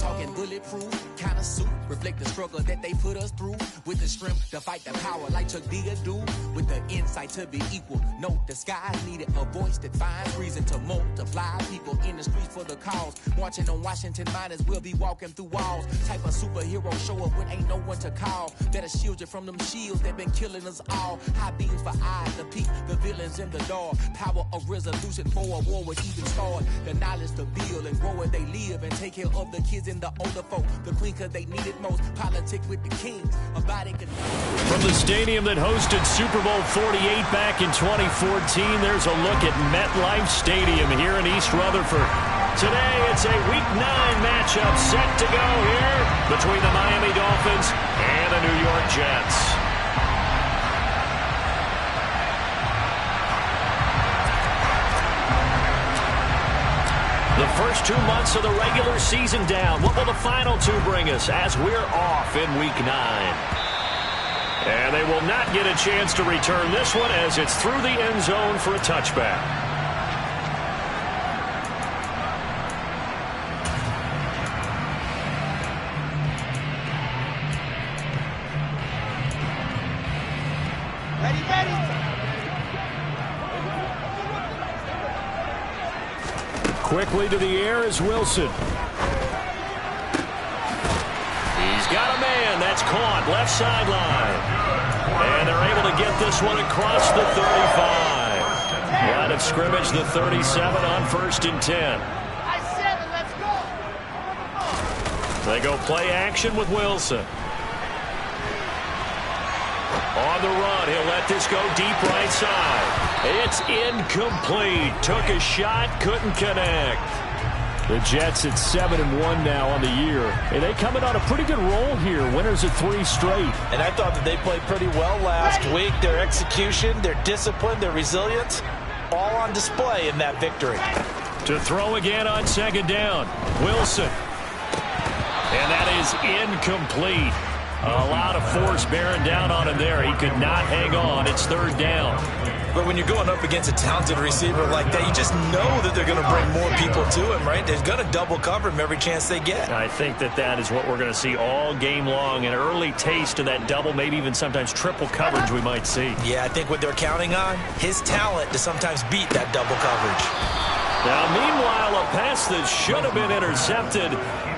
talking bulletproof kind of suit. Reflect the struggle that they put us through. With the strength to fight the power like Chuck Digger do. With the insight to be equal. Note the sky needed a voice that finds reason to multiply. People in the streets for the cause. Marching on Washington miners will be walking through walls. Type of superhero show up when ain't no one to call. That'll shield you from them shields that been killing us all. High beams for eyes to peek the villains in the dark. Power of resolution for a war would even start. The knowledge to build and grow where they live and take care of the kids and the older folk. The queen cause they need it most. Politic with the kings. A body can... From the stadium that hosted Super Bowl 48 back in 2014, there's a look at MetLife Stadium here in East Rutherford. Today, it's a Week 9 matchup set to go here between the Miami Dolphins and the New York Jets. The first 2 months of the regular season down. What will the final 2 bring us as we're off in Week 9? And they will not get a chance to return this one as it's through the end zone for a touchback. Quickly to the air is Wilson. He's got a man. That's caught. Left sideline. And they're able to get this one across the 35. Line of scrimmage, the 37 on 1st and 10. They go play action with Wilson. On the run, he'll let this go deep right side. It's incomplete. Took a shot, couldn't connect. The Jets at 7-1 now on the year. And they coming on a pretty good roll here. Winners of 3 straight. And I thought that they played pretty well last week. Their execution, their discipline, their resilience, all on display in that victory. To throw again on 2nd down. Wilson. And that is incomplete. A lot of force bearing down on him there. He could not hang on. It's 3rd down. But when you're going up against a talented receiver like that, you just know that they're going to bring more people to him, right? They're going to double cover him every chance they get. I think that is what we're going to see all game long. An early taste of that double, maybe even sometimes triple coverage we might see. Yeah, I think what they're counting on, his talent to sometimes beat that double coverage. Now, meanwhile, a pass that should have been intercepted,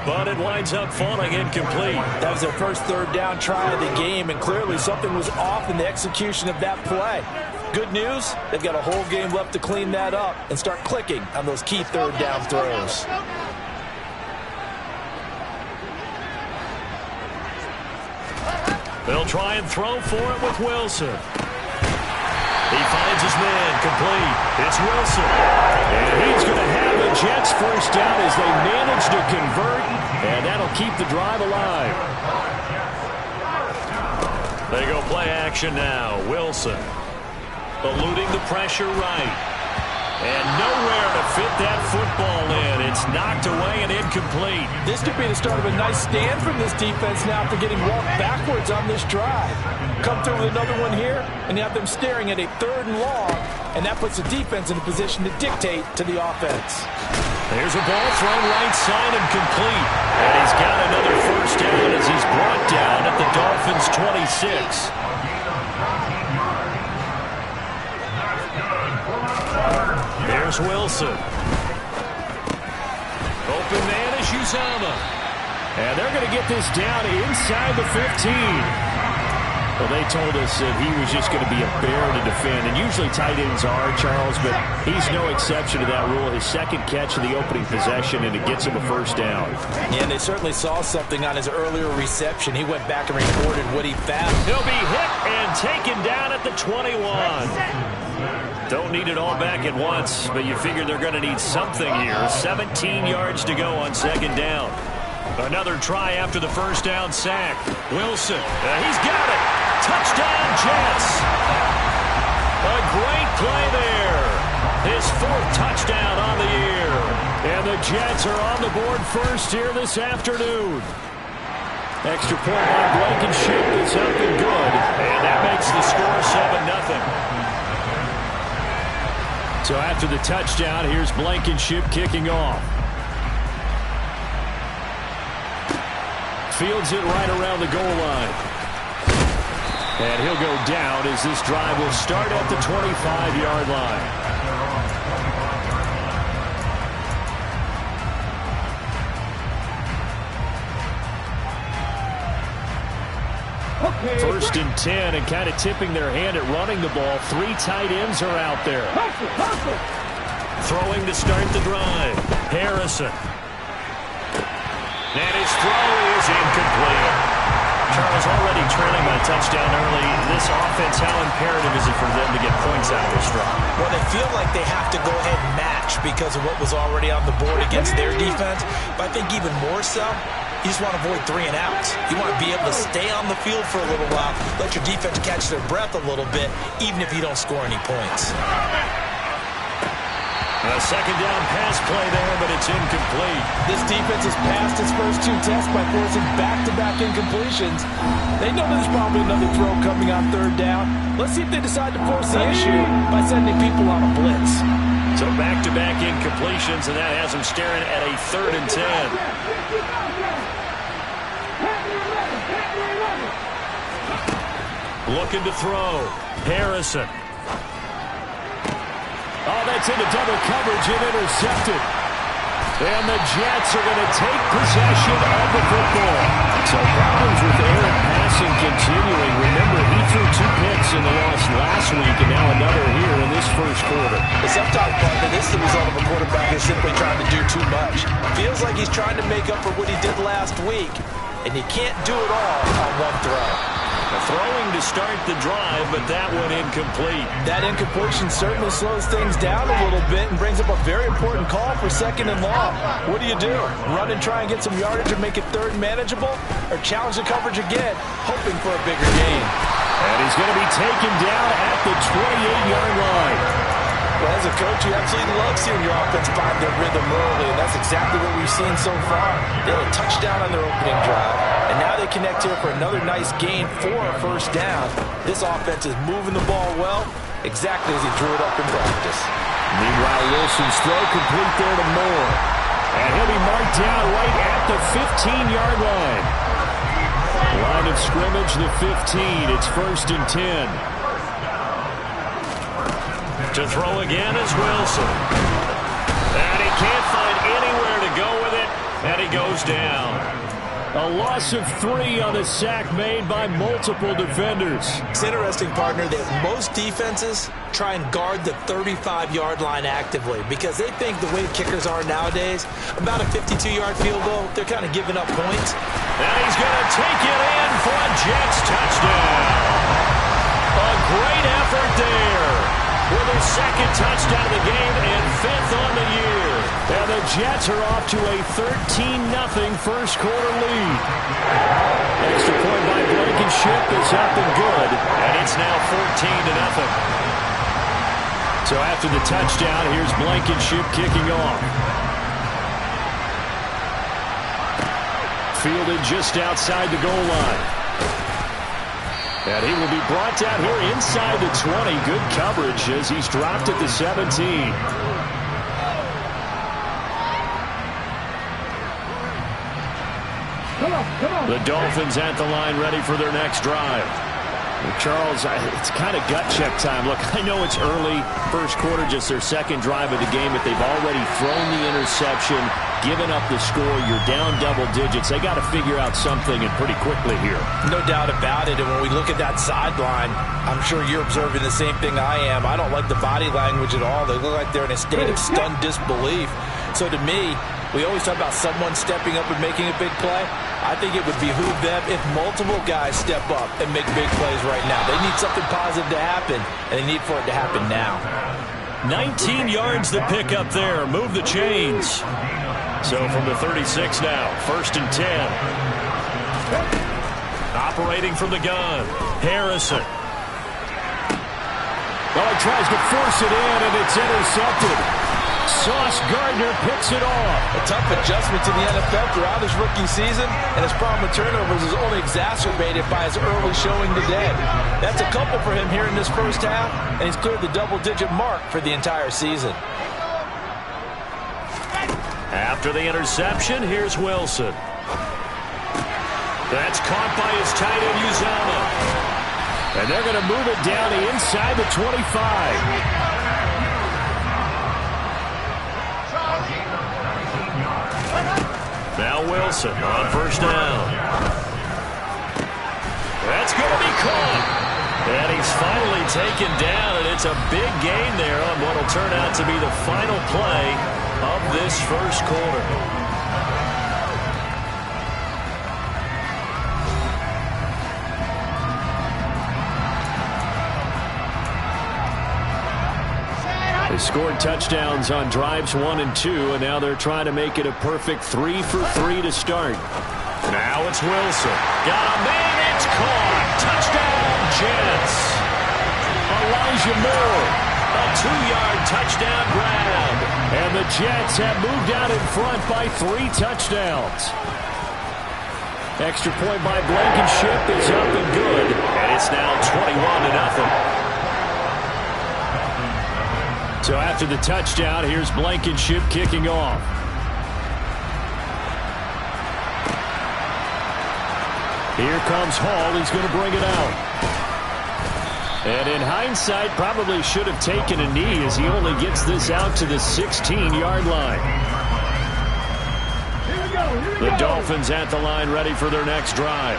but it winds up falling incomplete. That was their first 3rd down try of the game, and clearly something was off in the execution of that play. Good news, they've got a whole game left to clean that up and start clicking on those key 3rd down throws. They'll try and throw for it with Wilson. He finds his man, complete. It's Wilson. And he's going to have the Jets first down as they manage to convert, and that'll keep the drive alive. They go play action now. Wilson eluding the pressure right. And nowhere to fit that football in. It's knocked away and incomplete. This could be the start of a nice stand from this defense now after getting walked backwards on this drive. Come through with another one here, and you have them staring at a 3rd and long, and that puts the defense in a position to dictate to the offense. There's a ball thrown right side and complete. And he's got another first down as he's brought down at the Dolphins' 26. There's Wilson. Open man is Uzomah. And they're going to get this down inside the 15. Well, they told us that he was just going to be a bear to defend. And usually tight ends are, Charles, but he's no exception to that rule. His 2nd catch of the opening possession, and it gets him a first down. Yeah, and they certainly saw something on his earlier reception. He went back and reported what he found. He'll be hit and taken down at the 21. Don't need it all back at once, but you figure they're going to need something here. 17 yards to go on 2nd down. Another try after the first down sack. Wilson, he's got it. Touchdown, Jets. A great play there. His 4th touchdown on the year. And the Jets are on the board first here this afternoon. Extra point by Blankenship is up and good. And that makes the score 7-0. So after the touchdown, here's Blankenship kicking off. Fields it right around the goal line. And he'll go down as this drive will start at the 25-yard line. First and 10, and kind of tipping their hand at running the ball. 3 tight ends are out there. Throwing to start the drive. Harrison. And his throw is incomplete. Charles, already trailing by a touchdown early. This offense, how imperative is it for them to get points out of this drive? Well, they feel like they have to go ahead and match because of what was already on the board against their defense. But I think even more so, you just want to avoid 3 and outs. You want to be able to stay on the field for a little while, let your defense catch their breath a little bit, even if you don't score any points. A second down pass play there, but it's incomplete. This defense has passed its first 2 tests by forcing back-to-back incompletions. They know there's probably another throw coming on 3rd down. Let's see if they decide to force the issue by sending people on a blitz. So back-to-back incompletions, and that has them staring at a 3rd and 10. Looking to throw. Harrison. Oh, that's into double coverage and intercepted. And the Jets are going to take possession of the football. So problems with Aaron passing continuing. Remember, he threw 2 picks in the loss last week, and now another here in this first quarter. The sometimes, partner, this is the result of a quarterback who's simply trying to do too much. Feels like he's trying to make up for what he did last week, and you can't do it all on one throw. Throwing to start the drive, but that one incomplete. That incompletion certainly slows things down a little bit and brings up a very important call for 2nd and long. What do? Run and try and get some yardage and make it 3rd and manageable? Or challenge the coverage again, hoping for a bigger gain? And he's going to be taken down at the 28-yard line. Well, as a coach, you absolutely love seeing your offense find their rhythm early, and that's exactly what we've seen so far. They had a touchdown on their opening drive, and now they connect here for another nice gain for a 1st down. This offense is moving the ball well, exactly as he drew it up in practice. Meanwhile, Wilson's throw complete there to Moore. And he'll be marked down right at the 15-yard line. Line of scrimmage, the 15. It's 1st and 10. To throw again is Wilson. And he can't find anywhere to go with it, and he goes down. A loss of 3 on the sack made by multiple defenders. It's interesting, partner, that most defenses try and guard the 35-yard line actively because they think the way kickers are nowadays, about a 52-yard field goal, they're kind of giving up points. And he's going to take it in for a Jets touchdown. A great effort there. With his 2nd touchdown of the game and 5th on the year. And the Jets are off to a 13-0 first quarter lead. Extra point by Blankenship is up and good. And it's now 14-0. So after the touchdown, here's Blankenship kicking off. Fielded just outside the goal line. And he will be brought down here inside the 20. Good coverage as he's dropped at the 17. The Dolphins at the line ready for their next drive. Charles, it's kind of gut check time. Look, I know it's early, first quarter, just their 2nd drive of the game, but they've already thrown the interception, given up the score. You're down double digits. They got to figure out something, and pretty quickly here. No doubt about it, and when we look at that sideline, I'm sure you're observing the same thing I am. I don't like the body language at all. They look like they're in a state of stunned disbelief. So to me, we always talk about someone stepping up and making a big play. I think it would behoove them if multiple guys step up and make big plays right now. They need something positive to happen, and they need for it to happen now. 19 yards the pick up there. Move the chains. So from the 36 now, 1st and 10. Operating from the gun, Harrison. Well, he tries to force it in, and it's intercepted. Sauce Gardner picks it off. A tough adjustment to the NFL throughout his rookie season, and his problem with turnovers is only exacerbated by his early showing today. That's a couple for him here in this first half, and he's cleared the double-digit mark for the entire season. After the interception, here's Wilson. That's caught by his tight end, Uzama. And they're going to move it down to inside the 25. Now Wilson on first down. That's going to be caught. And he's finally taken down, and it's a big gain there on what will turn out to be the final play of this first quarter. They scored touchdowns on drives 1 and 2, and now they're trying to make it a perfect 3 for 3 to start. Now it's Wilson. Got a man, it's caught. Touchdown, Jets. Elijah Moore, a 2-yard touchdown grab. And the Jets have moved out in front by 3 touchdowns. Extra point by Blankenship is up and good, and it's now 21-0. So after the touchdown, here's Blankenship kicking off. Here comes Hall. He's going to bring it out. And in hindsight, probably should have taken a knee as he only gets this out to the 16-yard line. The Dolphins at the line ready for their next drive.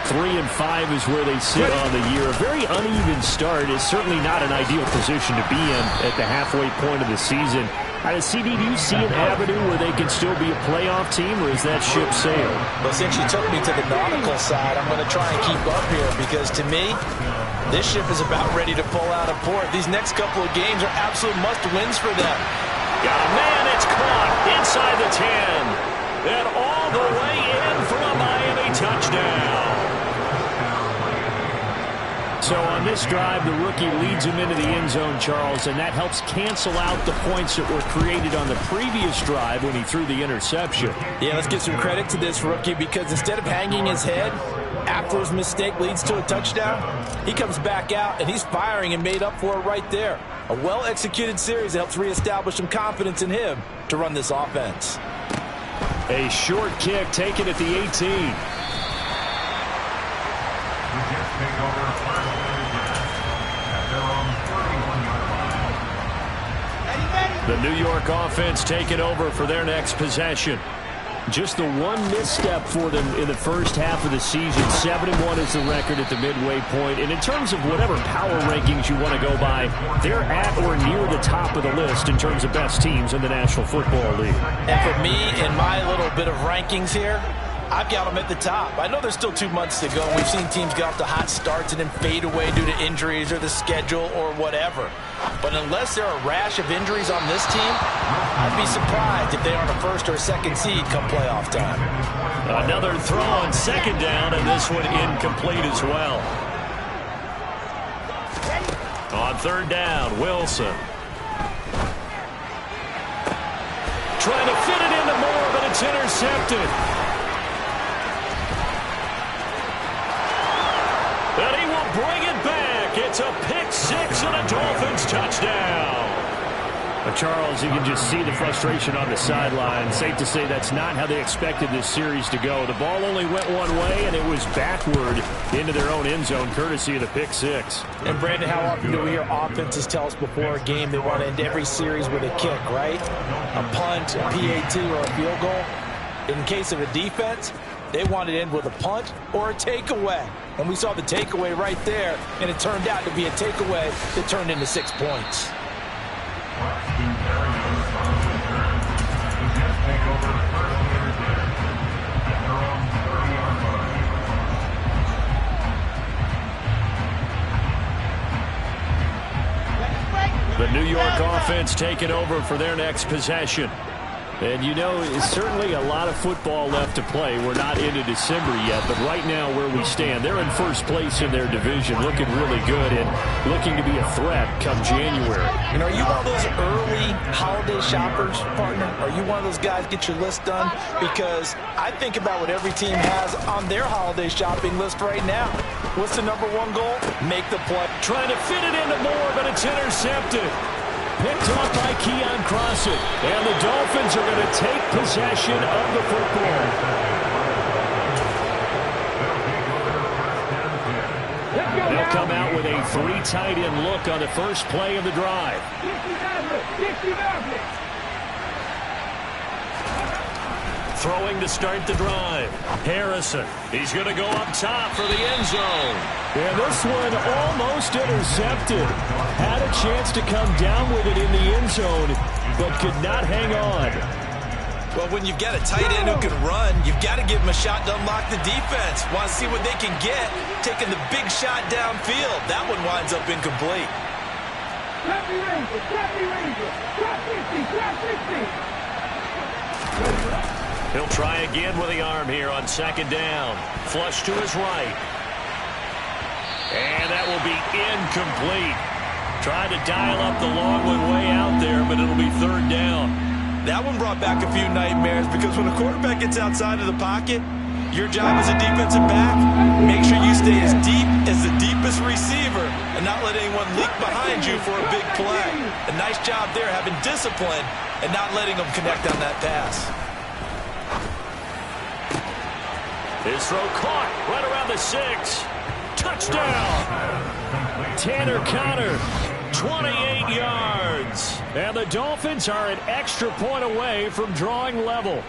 3-5 is where they sit on the year. A very uneven start is certainly not an ideal position to be in at the halfway point of the season. CD, do you see an avenue where they can still be a playoff team, or is that ship sailed? Well, since you took me to the nautical side, I'm going to try and keep up here because, to me, this ship is about ready to pull out of port. These next couple of games are absolute must-wins for them. Got a man, it's caught inside the 10. And all the way in for a Miami touchdown. So on this drive, the rookie leads him into the end zone, Charles, and that helps cancel out the points that were created on the previous drive when he threw the interception. Yeah, let's give some credit to this rookie because instead of hanging his head after his mistake leads to a touchdown, he comes back out and he's firing and made up for it right there. A well-executed series that helps reestablish some confidence in him to run this offense. A short kick taken at the 18. The New York offense taking over for their next possession. Just the one misstep for them in the first half of the season. 7-1 is the record at the midway point. And in terms of whatever power rankings you want to go by, they're at or near the top of the list in terms of best teams in the National Football League. And for me, in my little bit of rankings here, I've got them at the top. I know there's still 2 months to go. We've seen teams get off to hot starts and then fade away due to injuries or the schedule or whatever. But unless there are a rash of injuries on this team, I'd be surprised if they aren't a first or a second seed come playoff time. Another throw on second down, and this one incomplete as well. On third down, Wilson. Trying to fit it into Moore, but it's intercepted. And he will bring it back. It's a pick six and a Dolphins touchdown. Charles, you can just see the frustration on the sideline. Safe to say that's not how they expected this series to go. The ball only went one way, and it was backward into their own end zone, courtesy of the pick six. And, Brandon, how often do we hear offenses tell us before a game they want to end every series with a kick, right? A punt, a PAT, or a field goal. In case of a defense, they want to end with a punt or a takeaway. And we saw the takeaway right there, and it turned out to be a takeaway that turned into 6 points. The New York offense taking over for their next possession. And you know, it's certainly a lot of football left to play. We're not into December yet, but right now where we stand, they're in first place in their division, looking really good and looking to be a threat come January. And are you one of those early holiday shoppers, partner? Are you one of those guys get your list done? Because I think about what every team has on their holiday shopping list right now. What's the number one goal? Make the play. Trying to fit it into Moore, but it's intercepted. Picked off by Keon Crossett. And the Dolphins are going to take possession of the football. They'll come out with a 3 tight end look on the first play of the drive. Throwing to start the drive. Harrison. He's going to go up top for the end zone. And this one almost intercepted. Had a chance to come down with it in the end zone, but could not hang on. Well, when you've got a tight end who can run, you've got to give him a shot to unlock the defense. Want to see what they can get, taking the big shot downfield. That one winds up incomplete. He'll try again with the arm here on second down. Flush to his right. And that will be incomplete. Tried to dial up the long one way out there, but it'll be third down. That one brought back a few nightmares because when a quarterback gets outside of the pocket, your job as a defensive back, make sure you stay as deep as the deepest receiver and not let anyone leak behind you for a big play. A nice job there having discipline and not letting them connect on that pass. His throw caught right around the 6. Touchdown! Tanner Conner, 28 yards. And the Dolphins are an extra point away from drawing level.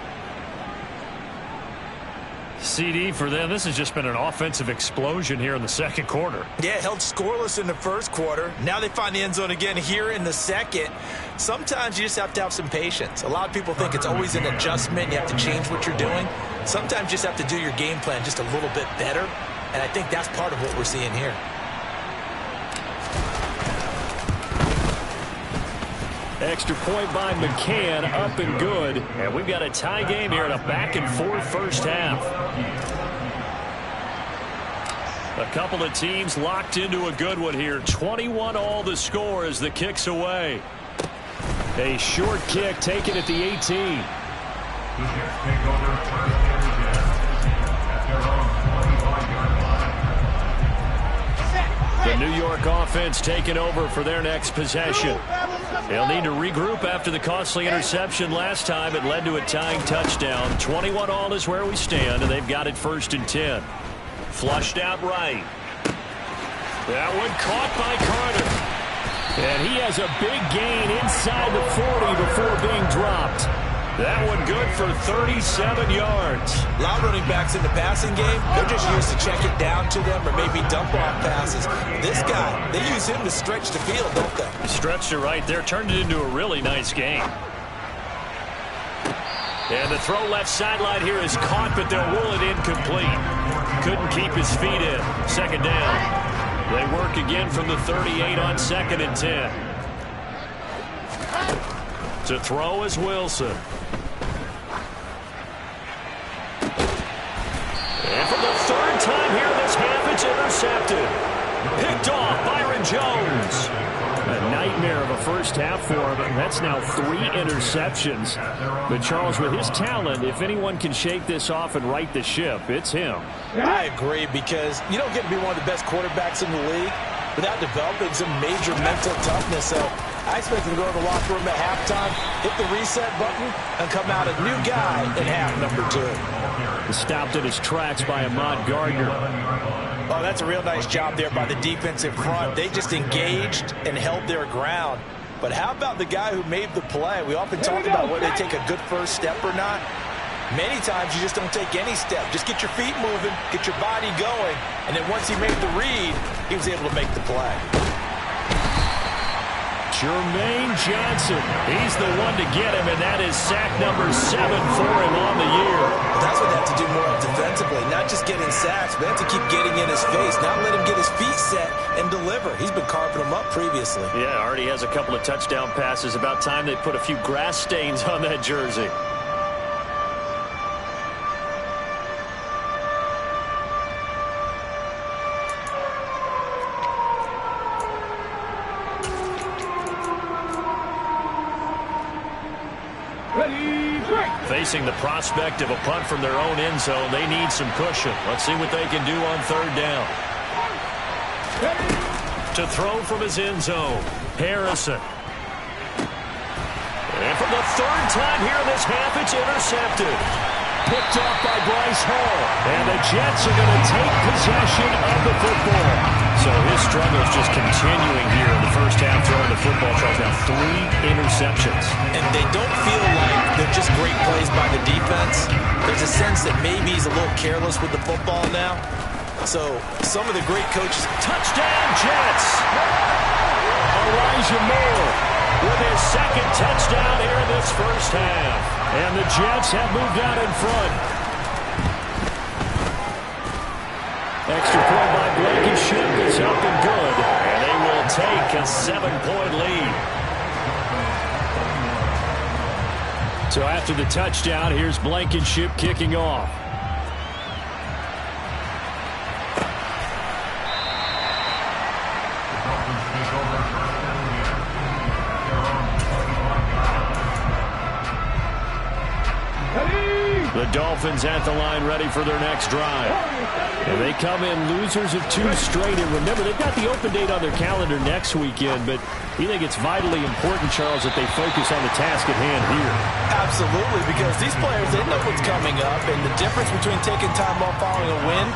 CD for them, this has just been an offensive explosion here in the second quarter. Yeah, held scoreless in the first quarter. Now they find the end zone again here in the second. Sometimes you just have to have some patience. A lot of people think it's always an adjustment. You have to change what you're doing. Sometimes you just have to do your game plan just a little bit better. And I think that's part of what we're seeing here. Extra point by McCann, up and good. And we've got a tie game here in a back-and-forth first half. A couple of teams locked into a good one here. 21-all the score as the kick's away. A short kick taken at the 18. The New York offense taking over for their next possession. They'll need to regroup after the costly interception last time. It led to a tying touchdown. 21-all is where we stand, and they've got it 1st and 10. Flushed out right. That one caught by Carter. And he has a big gain inside the 40 before being dropped. That one good for 37 yards. A lot of running backs in the passing game, they're just used to check it down to them or maybe dump off passes. This guy, they use him to stretch the field, don't they? Stretched it right there, turned it into a really nice game. And the throw left sideline here is caught, but they'll rule it incomplete. Couldn't keep his feet in. Second down. They work again from the 38 on 2nd and 10. To throw is Wilson. And for the 3rd time here this half, it's intercepted. Picked off Byron Jones. A nightmare of a first half for him, and that's now 3 interceptions. But Charles, with his talent, if anyone can shake this off and right the ship, it's him. I agree, because you don't get to be one of the best quarterbacks in the league without developing some major mental toughness. So I expect him to go to the locker room at halftime, hit the reset button, and come out a new guy in half number 2. Stopped in his tracks by Ahmad Gardner. Oh, that's a real nice job there by the defensive front. They just engaged and held their ground. But how about the guy who made the play? We often talk about whether they take a good first step or not. Many times you just don't take any step. Just get your feet moving, get your body going, and then once he made the read, he was able to make the play. Jermaine Johnson. He's the one to get him, and that is sack number 7 for him on the year. That's what they have to do more defensively, not just getting sacks, but have to keep getting in his face, not let him get his feet set and deliver. He's been carving them up previously. Yeah, already has a couple of touchdown passes. About time they put a few grass stains on that jersey. Facing the prospect of a punt from their own end zone, they need some cushion. Let's see what they can do on 3rd down. To throw from his end zone, Harrison. And for the 3rd time here in this half, it's intercepted. Picked off by Bryce Hall. And the Jets are going to take possession of the football. So So his struggle is just continuing here in the first half throwing the football. Charles, now 3 interceptions. And they don't feel like they're just great plays by the defense. There's a sense that maybe he's a little careless with the football now. So some of the great coaches. Touchdown, Jets! Elijah Moore with his second touchdown here in this first half. And the Jets have moved out in front. Extra point by Blankenship is up and good. And they will take a 7-point lead. So after the touchdown, here's Blankenship kicking off. The Dolphins at the line ready for their next drive. And they come in losers of 2 straight. And remember, they've got the open date on their calendar next weekend, but we think it's vitally important, Charles, that they focus on the task at hand here. Absolutely, because these players, they know what's coming up, and the difference between taking time off following a win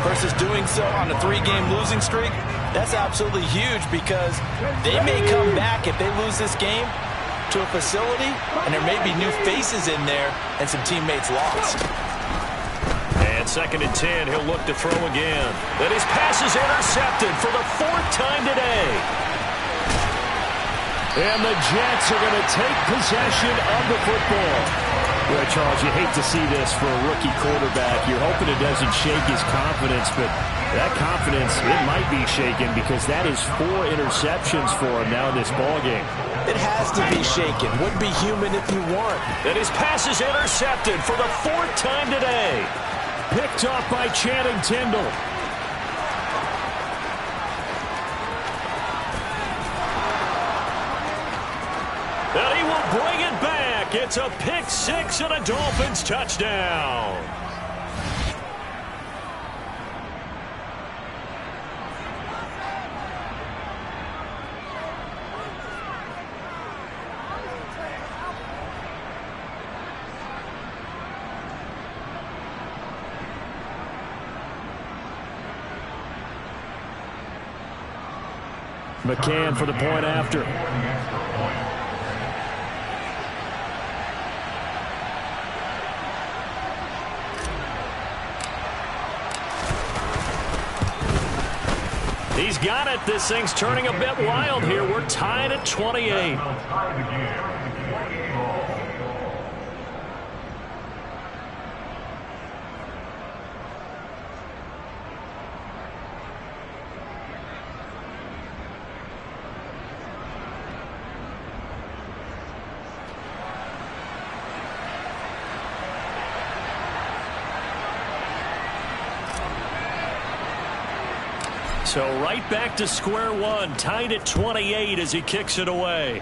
versus doing so on a 3-game losing streak, that's absolutely huge because they may come back if they lose this game to a facility, and there may be new faces in there and some teammates lost. And 2nd and 10, he'll look to throw again. But his pass is intercepted for the 4th time today. And the Jets are going to take possession of the football. Well, Charles, you hate to see this for a rookie quarterback. You're hoping it doesn't shake his confidence, but that confidence, it might be shaken because that is 4 interceptions for him now in this ballgame. It has to be shaken. Wouldn't be human if you weren't. And his pass is intercepted for the 4th time today. Picked off by Channing Tindall. And he will bring it back. It's a pick 6 and a Dolphins touchdown. McCann for the point after. He's got it. This thing's turning a bit wild here. We're tied at 28. So right back to square one, tied at 28 as he kicks it away.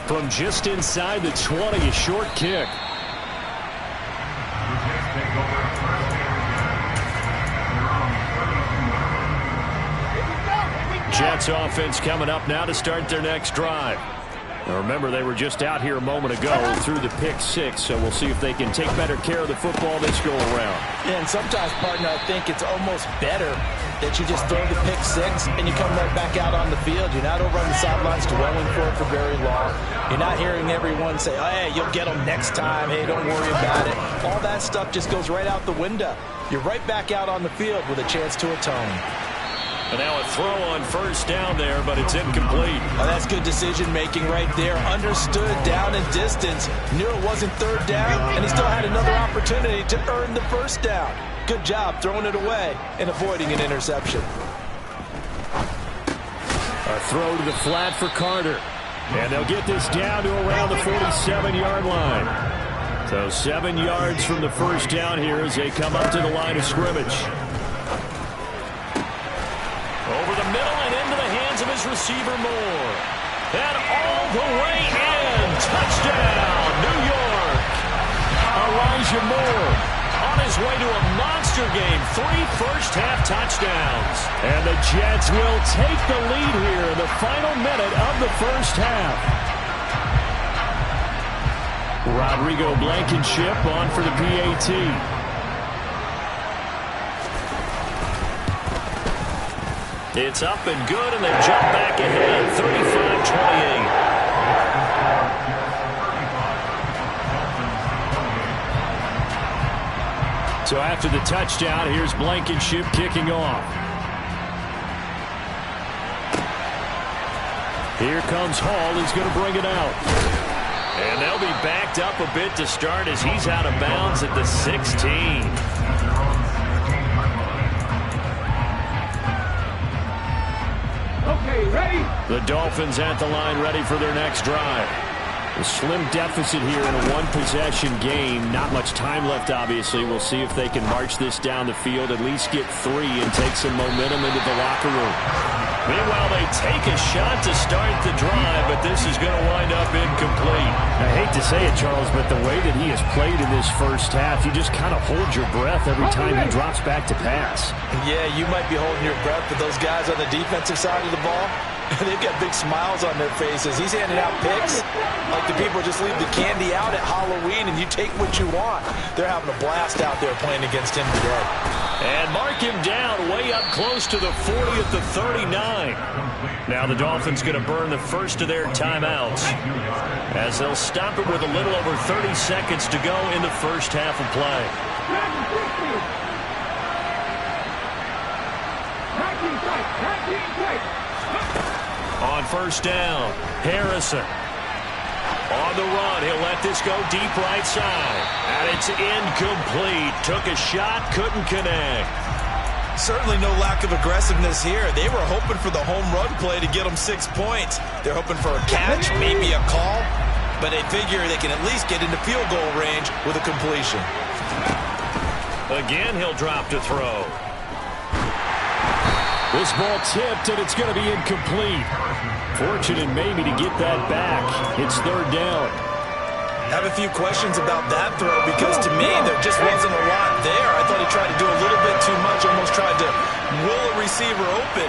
From just inside the 20, a short kick. Jets offense coming up now to start their next drive. Now remember, they were just out here a moment ago through the pick 6, so we'll see if they can take better care of the football this go around. Yeah, and sometimes, partner, I think it's almost better that you just throw the pick 6 and you come right back out on the field. You're not over on the sidelines dwelling for very long. You're not hearing everyone say, oh, hey, you'll get them next time. Hey, don't worry about it. All that stuff just goes right out the window. You're right back out on the field with a chance to atone. And now a throw on first down there, but it's incomplete. Oh, that's good decision-making right there. Understood down and distance. Knew it wasn't third down, and he still had another opportunity to earn the first down. Good job throwing it away and avoiding an interception. A throw to the flat for Carter. And they'll get this down to around the 47-yard line. So 7 yards from the first down here as they come up to the line of scrimmage. Over the middle and into the hands of his receiver, Moore. And all the way in. Touchdown, New York. Elijah Moore on his way to a monster game. 3 first-half touchdowns. And the Jets will take the lead here in the final minute of the first half. Rodrigo Blankenship on for the PAT. It's up and good, and they jump back ahead, 35-28. So after the touchdown, here's Blankenship kicking off. Here comes Hall. He's going to bring it out. And they'll be backed up a bit to start as he's out of bounds at the 16. Okay, ready? The Dolphins at the line, ready for their next drive. A slim deficit here in a one-possession game. Not much time left, obviously. We'll see if they can march this down the field, at least get 3 and take some momentum into the locker room. Meanwhile, they take a shot to start the drive, but this is going to wind up incomplete. I hate to say it, Charles, but the way that he has played in this first half, you just kind of hold your breath every time he drops back to pass. Yeah, you might be holding your breath, but those guys on the defensive side of the ball, they've got big smiles on their faces. He's handing out picks like the people just leave the candy out at Halloween and you take what you want. They're having a blast out there playing against him today. And mark him down way up close to the 40 at the 39. Now the Dolphins going to burn the first of their timeouts as they'll stop it with a little over 30 seconds to go in the first half of play. On first down, Harrison. On the run, he'll let this go deep right side. And it's incomplete. Took a shot, couldn't connect. Certainly no lack of aggressiveness here. They were hoping for the home run play to get them 6 points. They're hoping for a catch, maybe a call, but they figure they can at least get into field goal range with a completion. Again, he'll drop to throw. This ball tipped, and it's going to be incomplete. Fortunate maybe to get that back. It's third down. I have a few questions about that throw because to me there just wasn't a lot there. I thought he tried to do a little bit too much, almost tried to will a receiver open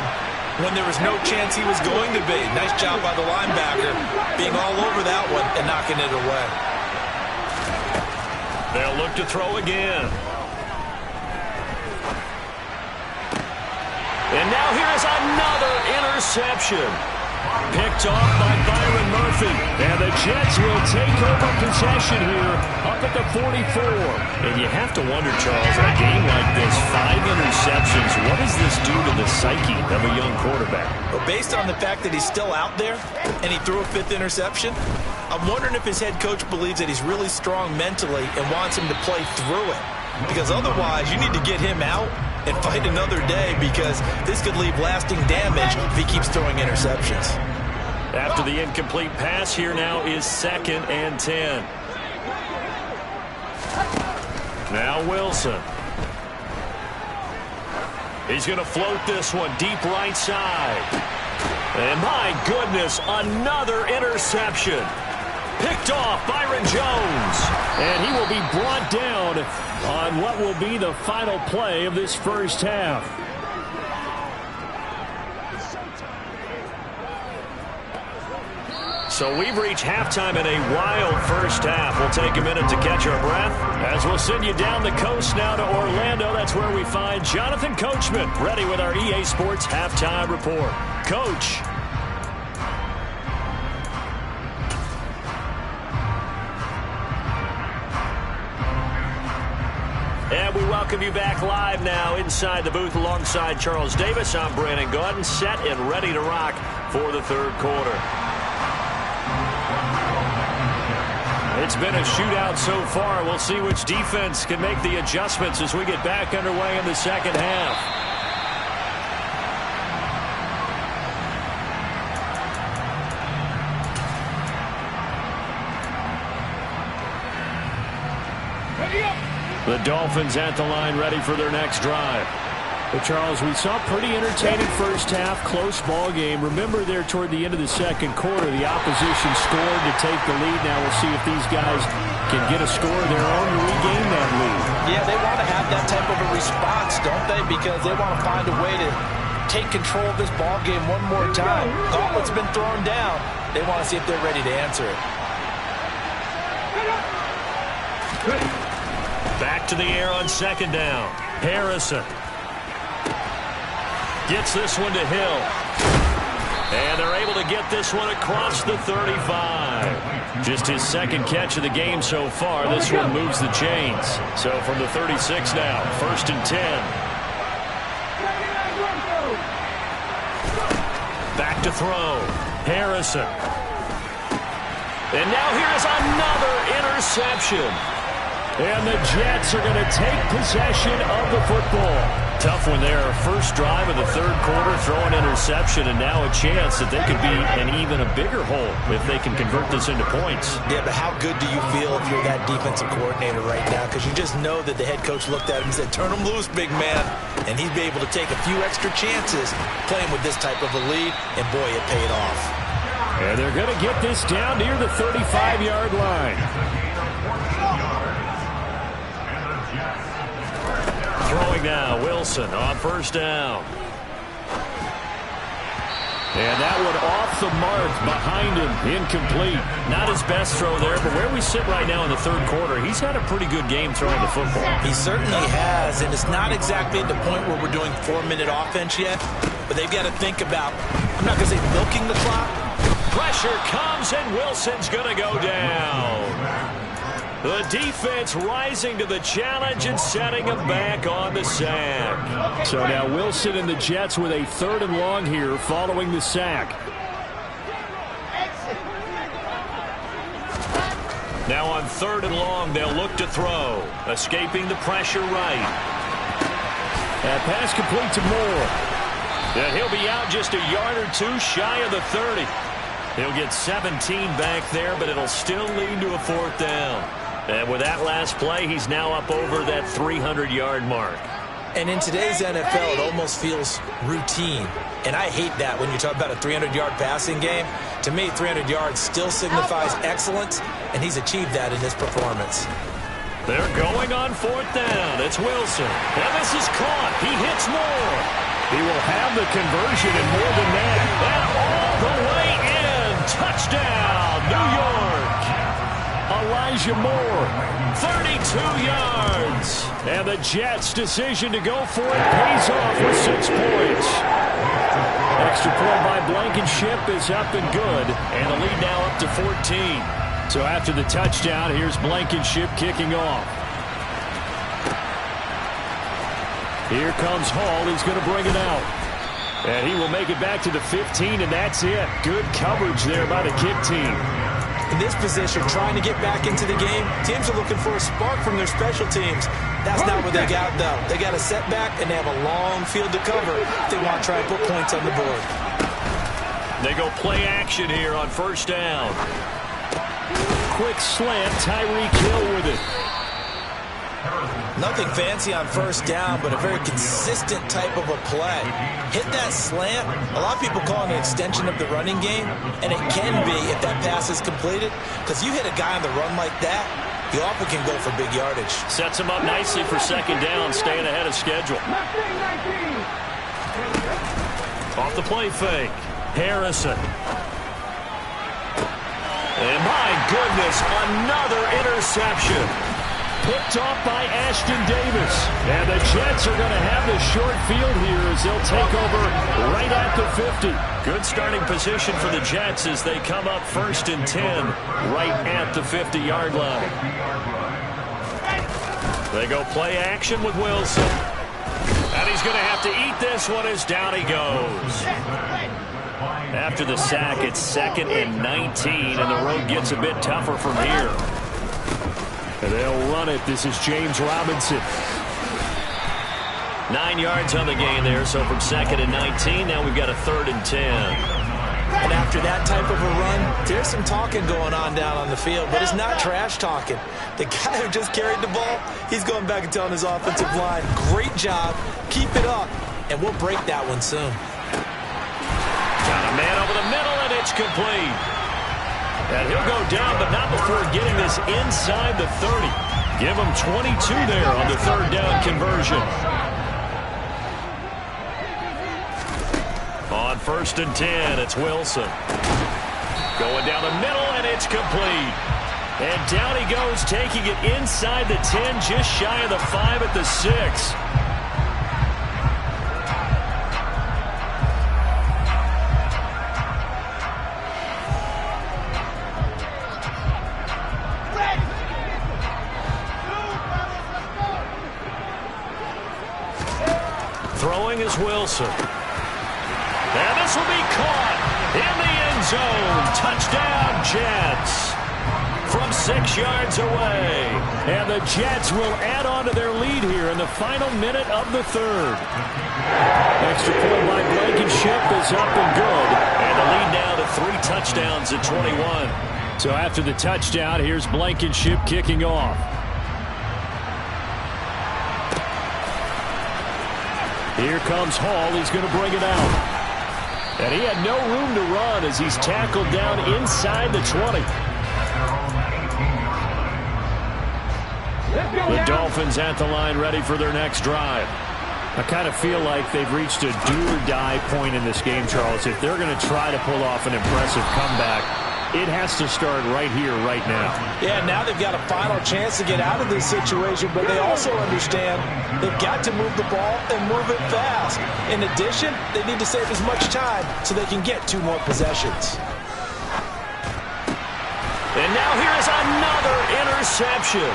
when there was no chance he was going to be. Nice job by the linebacker being all over that one and knocking it away. They'll look to throw again. And now here's another interception. Picked off by Byron Murphy. And the Jets will take over possession here up at the 44. And you have to wonder, Charles, in a game like this, 5 interceptions, what does this do to the psyche of a young quarterback? Well, based on the fact that he's still out there and he threw a 5th interception, I'm wondering if his head coach believes that he's really strong mentally and wants him to play through it. Because otherwise, you need to get him out and fight another day because this could leave lasting damage if he keeps throwing interceptions. After the incomplete pass, here now is 2nd and 10. Now Wilson. He's going to float this one deep right side. And my goodness, another interception. Picked off Byron Jones. And he will be brought down on what will be the final play of this first half. So we've reached halftime in a wild first half. We'll take a minute to catch our breath as we'll send you down the coast now to Orlando. That's where we find Jonathan Coachman ready with our EA Sports Halftime Report. Coach. And we welcome you back live now inside the booth alongside Charles Davis. I'm Brandon Gaudin, set and ready to rock for the third quarter. It's been a shootout so far. We'll see which defense can make the adjustments as we get back underway in the second half. The Dolphins at the line ready for their next drive. Well, Charles, we saw a pretty entertaining first half, close ball game. Remember there toward the end of the second quarter, the opposition scored to take the lead. Now we'll see if these guys can get a score of their own to regain that lead. Yeah, they want to have that type of a response, don't they? Because they want to find a way to take control of this ball game one more time. Gauntlet's been thrown down. They want to see if they're ready to answer it. Back to the air on second down. Harrison. Gets this one to Hill. And they're able to get this one across the 35. Just his second catch of the game so far. This one moves the chains. So from the 36 now, 1st and 10. Back to throw. Harrison. And now here's another interception. And the Jets are going to take possession of the football. Tough one there. First drive of the third quarter, throw an interception, and now a chance that they could be an even a bigger hole if they can convert this into points. Yeah, but how good do you feel if you're that defensive coordinator right now? Because you just know that the head coach looked at him and said, turn him loose, big man. And he'd be able to take a few extra chances playing with this type of a lead, and boy, it paid off. And they're going to get this down near the 35-yard line. Throwing now, Wilson on first down. And that one off the mark behind him, incomplete. Not his best throw there, but where we sit right now in the third quarter, he's had a pretty good game throwing the football. He certainly has, and it's not exactly at the point where we're doing 4-minute offense yet, but they've got to think about, I'm not going to say milking the clock. Pressure comes, and Wilson's going to go down. The defense rising to the challenge and setting him back on the sack. So now Wilson and the Jets with a 3rd and long here following the sack. Now on 3rd and long, they'll look to throw. Escaping the pressure right. That pass complete to Moore. And he'll be out just a yard or two shy of the 30. He'll get 17 back there, but it'll still lead to a 4th down. And with that last play, he's now up over that 300-yard mark. And in today's NFL, it almost feels routine. And I hate that when you talk about a 300-yard passing game. To me, 300 yards still signifies excellence, and he's achieved that in this performance. They're going on 4th down. It's Wilson. And this is caught. He hits Moore. He will have the conversion and more than that. And all the way in. Touchdown, New York. Elijah Moore, 32 yards. And the Jets' decision to go for it pays off with 6 points. Extra point by Blankenship is up and good. And the lead now up to 14. So after the touchdown, here's Blankenship kicking off. Here comes Hall. He's going to bring it out. And he will make it back to the 15, and that's it. Good coverage there by the kick team. In this position, trying to get back into the game, teams are looking for a spark from their special teams. That's not what they got, though. They got a setback, and they have a long field to cover if they want to try and put points on the board. They go play action here on first down. Quick slant, Tyreek Hill with it. Nothing fancy on first down, but a very consistent type of a play. Hit that slant. A lot of people call it an extension of the running game, and it can be if that pass is completed, because you hit a guy on the run like that, he often can go for big yardage. Sets him up nicely for second down, staying ahead of schedule. Off the play fake. Harrison. And my goodness, another interception. Picked off by Ashton Davis. And the Jets are going to have the short field here as they'll take over right at the 50. Good starting position for the Jets as they come up 1st and 10 right at the 50-yard line. They go play action with Wilson. And he's going to have to eat this one as down he goes. After the sack, it's 2nd and 19, and the road gets a bit tougher from here. And they'll run it. This is James Robinson. 9 yards on the gain there, so from 2nd and 19, now we've got a 3rd and 10. And after that type of a run, there's some talking going on down on the field, but it's not trash talking. The guy who just carried the ball, he's going back and telling his offensive line, great job, keep it up, and we'll break that one soon. Got a man over the middle, and it's complete. And he'll go down, but not before getting this inside the 30. Give him 22 there on the 3rd down conversion. On 1st and 10, it's Wilson. Going down the middle, and it's complete. And down he goes, taking it inside the 10, just shy of the 5 at the 6. is Wilson. And this will be caught in the end zone. Touchdown, Jets. From 6 yards away. And the Jets will add on to their lead here in the final minute of the third. Extra point by Blankenship is up and good. And the lead now to 3 touchdowns at 21. So after the touchdown, here's Blankenship kicking off. Here comes Hall. He's going to bring it out. And he had no room to run as he's tackled down inside the 20. The Dolphins at the line ready for their next drive. I kind of feel like they've reached a do-or-die point in this game, Charles. If they're going to try to pull off an impressive comeback, it has to start right here, right now. Yeah, now they've got a final chance to get out of this situation, but they also understand they've got to move the ball and move it fast. In addition, they need to save as much time so they can get 2 more possessions. And now here is another interception.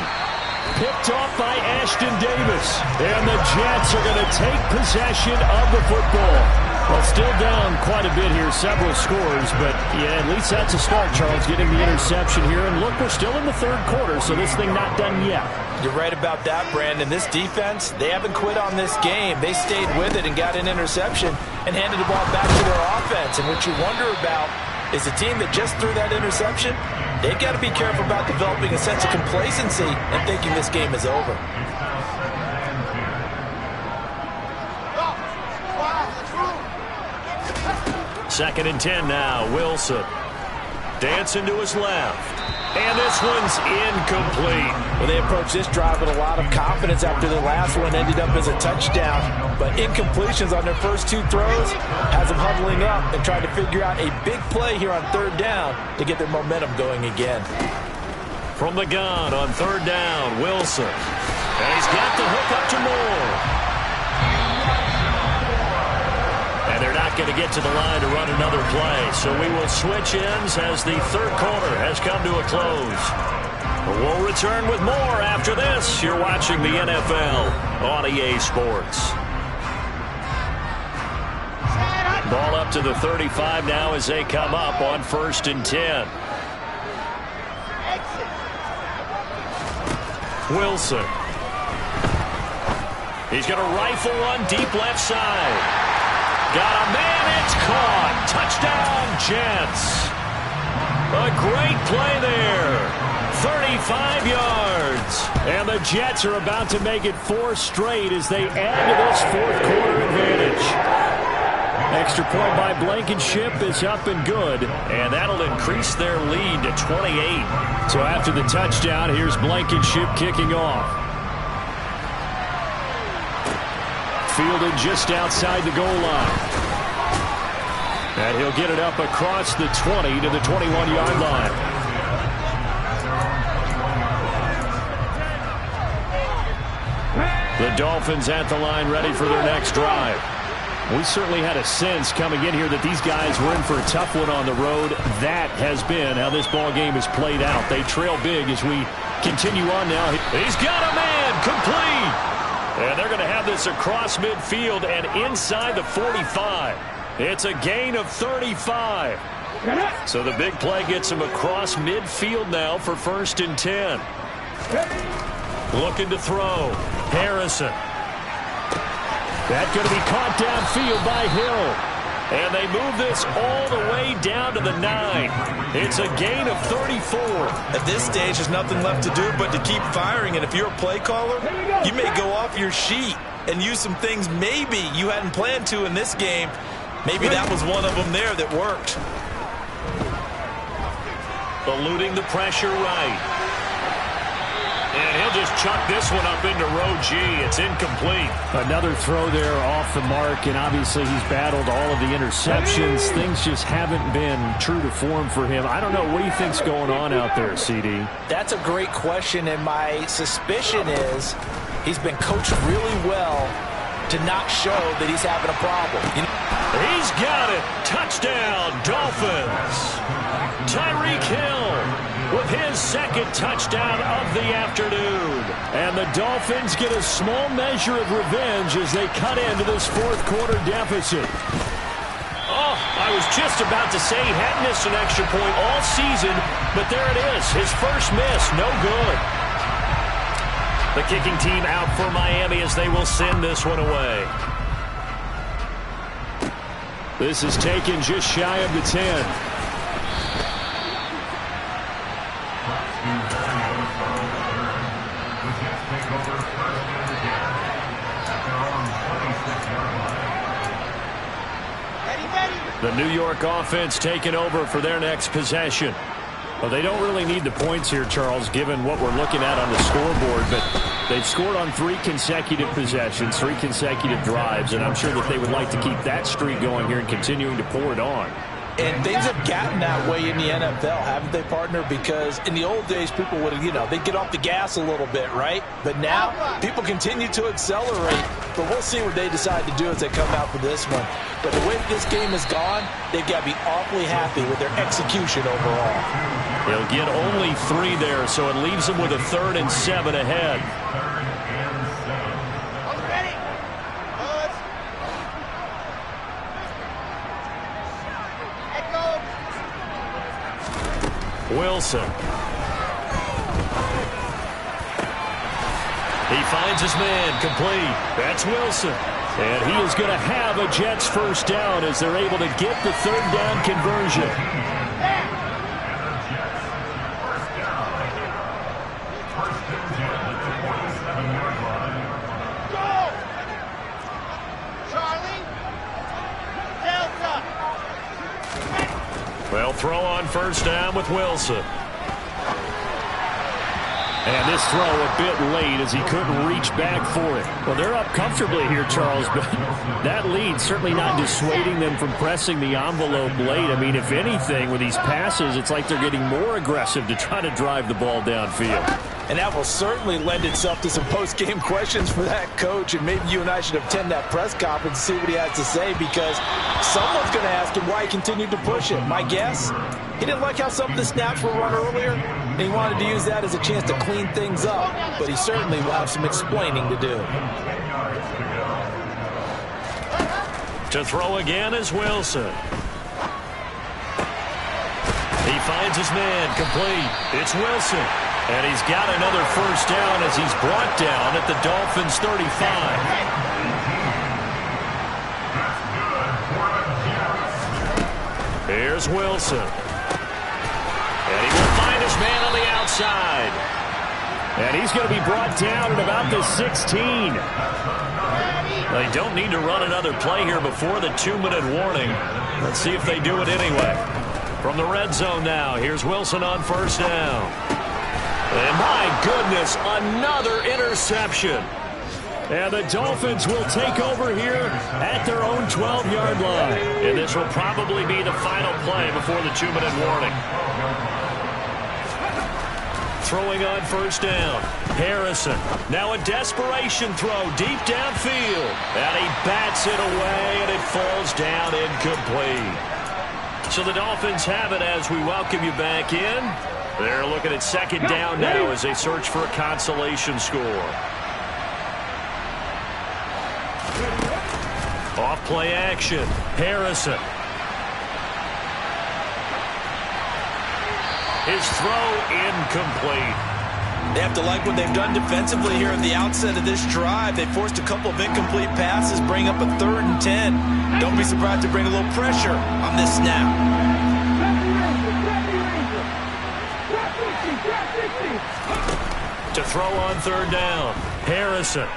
Picked off by Ashton Davis. And the Jets are going to take possession of the football. Well, still down quite a bit here, several scores, but yeah, at least that's a start, Charles, getting the interception here. And look, we're still in the third quarter, so this thing not done yet. You're right about that, Brandon. This defense, they haven't quit on this game. They stayed with it and got an interception and handed the ball back to their offense. And what you wonder about is a team that just threw that interception, they've got to be careful about developing a sense of complacency and thinking this game is over. Second and 10 now. Wilson dancing to his left. And this one's incomplete. Well, they approached this drive with a lot of confidence after the last one ended up as a touchdown. But incompletions on their first 2 throws has them huddling up and trying to figure out a big play here on third down to get their momentum going again. From the gun on third down, Wilson. And he's got the hook up to Moore. And they're not going to get to the line to run another play. So we will switch ends as the third quarter has come to a close. We'll return with more after this. You're watching the NFL on EA Sports. Ball up to the 35 now as they come up on 1st and 10. Wilson. He's going to rifle one deep left side. Got a man, it's caught. Touchdown, Jets. A great play there. 35 yards. And the Jets are about to make it 4 straight as they add to this fourth quarter advantage. Extra point by Blankenship is up and good. And that'll increase their lead to 28. So after the touchdown, here's Blankenship kicking off. Fielded just outside the goal line. And he'll get it up across the 20 to the 21-yard line. The Dolphins at the line ready for their next drive. We certainly had a sense coming in here that these guys were in for a tough one on the road. That has been how this ball game has played out. They trail big as we continue on now. He's got a man, complete. And they're going to have this across midfield and inside the 45. It's a gain of 35. So the big play gets him across midfield now for 1st and 10. Looking to throw. Harrison. That's going to be caught downfield by Hill. And they move this all the way down to the 9. It's a gain of 34. At this stage, there's nothing left to do but to keep firing. And if you're a play caller, you may go off your sheet and use some things maybe you hadn't planned to in this game. Maybe that was one of them there that worked. Eluding the pressure right. And he'll just chuck this one up into row G. It's incomplete. Another throw there off the mark, and obviously he's battled all of the interceptions. Things just haven't been true to form for him. I don't know. What do you think's going on out there, CD? That's a great question, and my suspicion is he's been coached really well to not show that he's having a problem. He's got it. Touchdown, Dolphins. Tyreek Hill. with his second touchdown of the afternoon. And the Dolphins get a small measure of revenge as they cut into this fourth quarter deficit. Oh, I was just about to say he hadn't missed an extra point all season, but there it is. His first miss, no good. The kicking team out for Miami as they will send this one away. This is taken just shy of the 10. The New York offense taking over for their next possession. Well, they don't really need the points here, Charles, given what we're looking at on the scoreboard, but they've scored on 3 consecutive possessions, 3 consecutive drives, and I'm sure that they would like to keep that streak going here and continuing to pour it on. And things have gotten that way in the NFL, haven't they, partner? Because in the old days, people would, they'd get off the gas a little bit, right? But now, people continue to accelerate. But we'll see what they decide to do as they come out for this one. But the way this game has gone, they've got to be awfully happy with their execution overall. They'll get only 3 there, so it leaves them with a 3rd and 7 ahead. Wilson. He finds his man complete. That's Wilson. And he is going to have a Jets first down as they're able to get the 3rd down conversion. Well, throw on first down with Wilson. And this throw a bit late as he couldn't reach back for it. Well, they're up comfortably here, Charles, but that lead certainly not dissuading them from pressing the envelope late. I mean, if anything, with these passes, it's like they're getting more aggressive to try to drive the ball downfield. And that will certainly lend itself to some post-game questions for that coach. And maybe you and I should attend that press conference and see what he has to say, because someone's going to ask him why he continued to push it. My guess, he didn't like how some of the snaps were run earlier, and he wanted to use that as a chance to clean things up. But he certainly will have some explaining to do. To throw again is Wilson. He finds his man complete. It's Wilson. And he's got another first down as he's brought down at the Dolphins' 35. Here's Wilson. And he will find his man on the outside. And he's going to be brought down at about the 16. They don't need to run another play here before the 2-minute warning. Let's see if they do it anyway. From the red zone now, here's Wilson on first down. And my goodness, another interception. And the Dolphins will take over here at their own 12-yard line. And this will probably be the final play before the 2-minute warning. Throwing on first down. Harrison. Now a desperation throw deep downfield. And he bats it away, and it falls down incomplete. So the Dolphins have it as we welcome you back in. They're looking at second down now as they search for a consolation score. Off play action. Harrison. His throw incomplete. They have to like what they've done defensively here at the outset of this drive. They forced a couple of incomplete passes, bring up a 3rd and 10. Don't be surprised to bring a little pressure on this snap. To throw on third down, Harrison.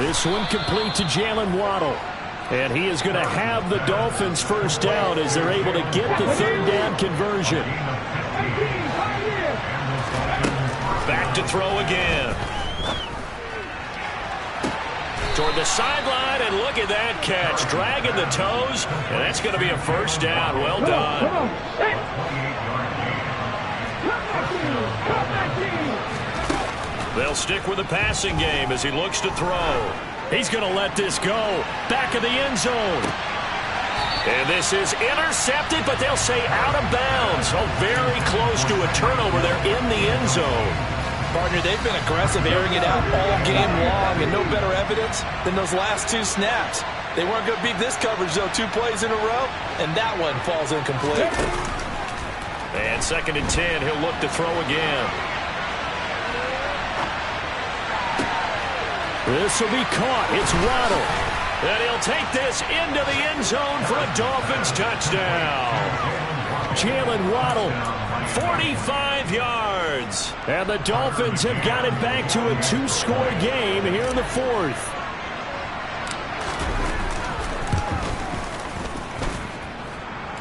This one complete to Jalen Waddle. And he is going to have the Dolphins first down as they're able to get the 3rd down conversion. Back to throw again. Toward the sideline, and look at that catch. Dragging the toes, and that's going to be a first down. Well done. They'll stick with the passing game as he looks to throw. He's going to let this go. Back of the end zone. And this is intercepted, but they'll say out of bounds. Oh, very close to a turnover there in the end zone. Partner, they've been aggressive, airing it out all game long, and no better evidence than those last 2 snaps. They weren't going to beat this coverage, though, 2 plays in a row, and that one falls incomplete. And 2nd and 10, he'll look to throw again. This will be caught. It's Waddle. And he'll take this into the end zone for a Dolphins touchdown. Jalen Waddle. 45 yards. And the Dolphins have got it back to a 2-score game here in the 4th.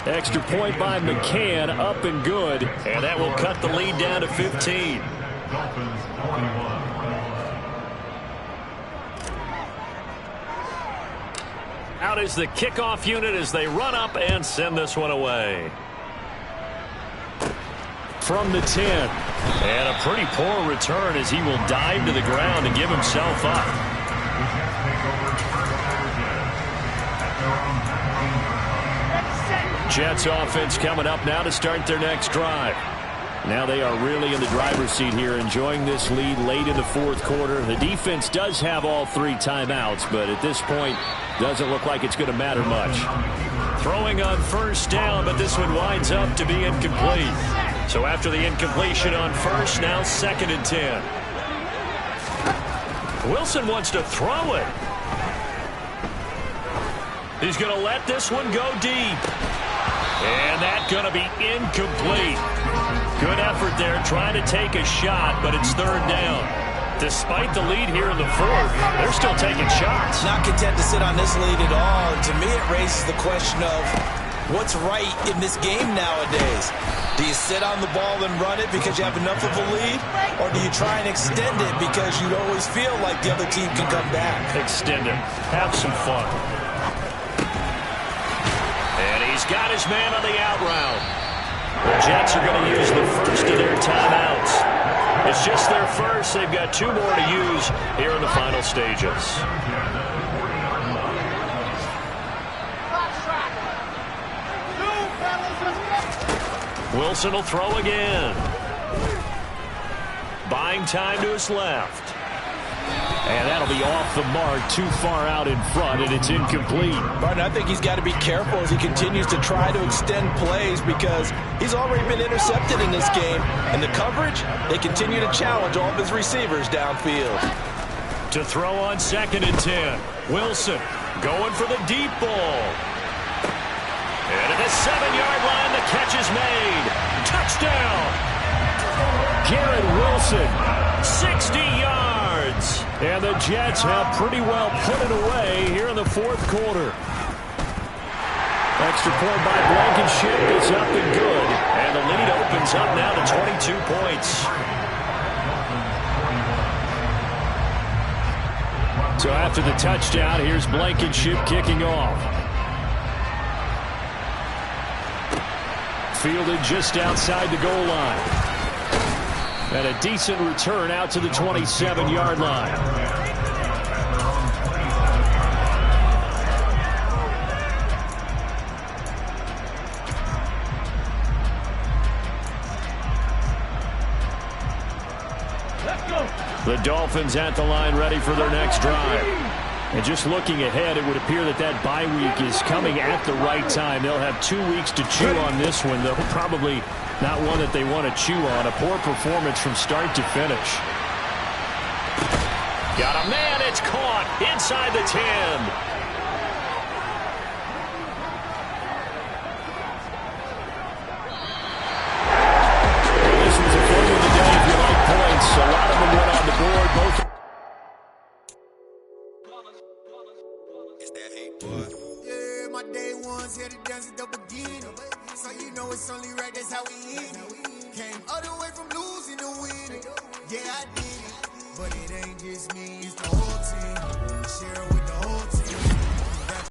Extra point by McCann, up and good. And that will cut the lead down to 15. Dolphins 21. Out is the kickoff unit as they run up and send this one away. From the 10. And a pretty poor return as he will dive to the ground and give himself up. Jets offense coming up now to start their next drive. Now they are really in the driver's seat here, enjoying this lead late in the 4th quarter. The defense does have all 3 timeouts, but at this point, doesn't look like it's going to matter much. Throwing on 1st down, but this one winds up to be incomplete. So after the incompletion on 1st, now 2nd and 10. Wilson wants to throw it. He's going to let this one go deep. And that's going to be incomplete. Good effort there trying to take a shot, but it's 3rd down. Despite the lead here in the 4th, they're still taking shots. Not content to sit on this lead at all. And to me, it raises the question of what's right in this game nowadays. Do you sit on the ball and run it because you have enough of a lead? Or do you try and extend it because you always feel like the other team can come back? Extend it. Have some fun. And he's got his man on the out route. The Jets are going to use the first of their timeouts. It's just their first. They've got 2 more to use here in the final stages. Wilson will throw again. Buying time to his left. And that'll be off the mark, too far out in front, and it's incomplete. Martin, I think he's got to be careful as he continues to try to extend plays because he's already been intercepted in this game. And the coverage, they continue to challenge all of his receivers downfield. To throw on 2nd and 10. Wilson going for the deep ball. And at the 7-yard line, the catch is made. Touchdown! Garrett Wilson. 60 yards. And the Jets have pretty well put it away here in the 4th quarter. Extra point by Blankenship is up and good. And the lead opens up now to 22 points. So after the touchdown, here's Blankenship kicking off. Fielded just outside the goal line. And a decent return out to the 27-yard line. The Dolphins at the line ready for their next drive. And just looking ahead, it would appear that that bye week is coming at the right time. They'll have 2 weeks to chew on this one, though probably not one that they want to chew on. A poor performance from start to finish. Got a man, it's caught inside the 10. This was a fun one today if you like points. A lot of them went on the board. Both. Yeah, my day ones here to dance at the beginning. So you know it's only right, that's how we end it. Came all the way from losing to winning. Yeah, I did it. But it ain't just me, it's the whole team.